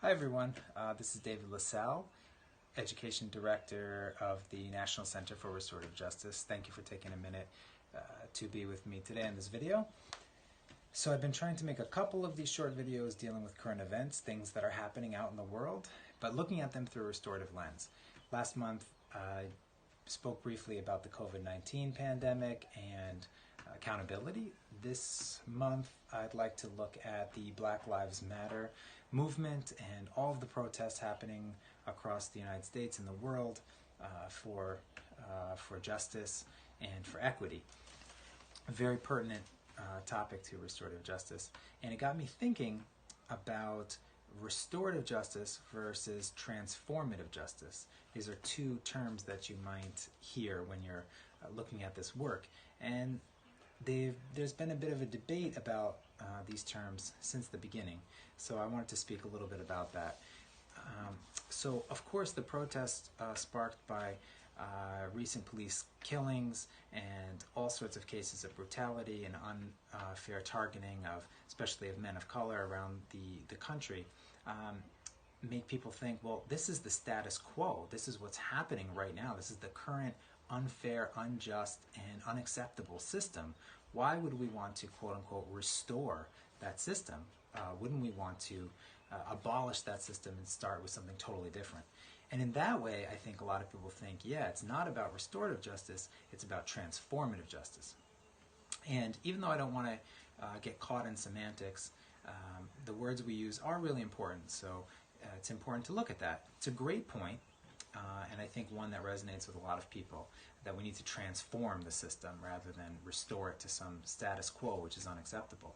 Hi everyone, this is David LeSal, Education Director of the National Center for Restorative Justice. Thank you for taking a minute to be with me today in this video. So I've been trying to make a couple of these short videos dealing with current events, things that are happening out in the world, but looking at them through a restorative lens. Last month I spoke briefly about the COVID-19 pandemic and accountability. This month I'd like to look at the Black Lives Matter movement and all of the protests happening across the United States and the world for justice and for equity. A very pertinent topic to restorative justice, and it got me thinking about restorative justice versus transformative justice. These are two terms that you might hear when you're looking at this work, and there's been a bit of a debate about these terms since the beginning, so I wanted to speak a little bit about that. So of course the protests sparked by recent police killings and all sorts of cases of brutality and unfair targeting of, especially of men of color around the country, make people think, well, this is the status quo. This is what's happening right now. This is the current unfair, unjust, and unacceptable system. Why would we want to, quote unquote, restore that system? Wouldn't we want to abolish that system and start with something totally different? And in that way, I think a lot of people think, yeah, it's not about restorative justice, it's about transformative justice. And even though I don't want to get caught in semantics, the words we use are really important, so it's important to look at that. It's a great point, and I think one that resonates with a lot of people, that we need to transform the system rather than restore it to some status quo, which is unacceptable.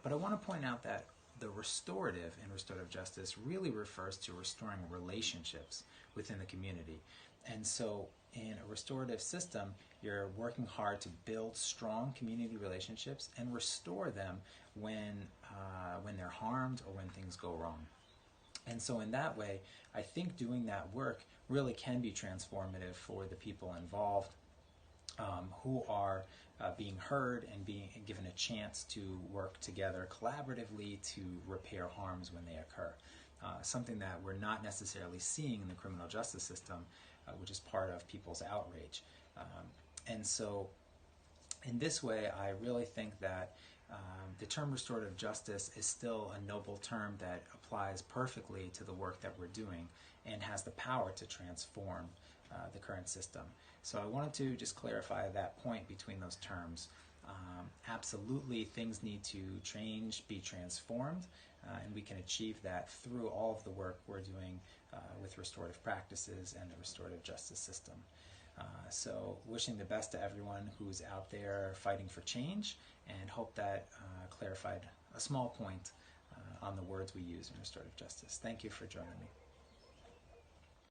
But I want to point out that the restorative in restorative justice really refers to restoring relationships within the community. And so in a restorative system, you're working hard to build strong community relationships and restore them when they're harmed or when things go wrong. And so in that way, I think doing that work really can be transformative for the people involved, who are being heard and being given a chance to work together collaboratively to repair harms when they occur. Something that we're not necessarily seeing in the criminal justice system, which is part of people's outrage. And so in this way, I really think that the term restorative justice is still a noble term that applies perfectly to the work that we're doing and has the power to transform the current system. So I wanted to just clarify that point between those terms. Absolutely, things need to change, be transformed, and we can achieve that through all of the work we're doing with restorative practices and the restorative justice system. So wishing the best to everyone who's out there fighting for change, and hope that clarified a small point on the words we use in restorative justice. Thank you for joining me.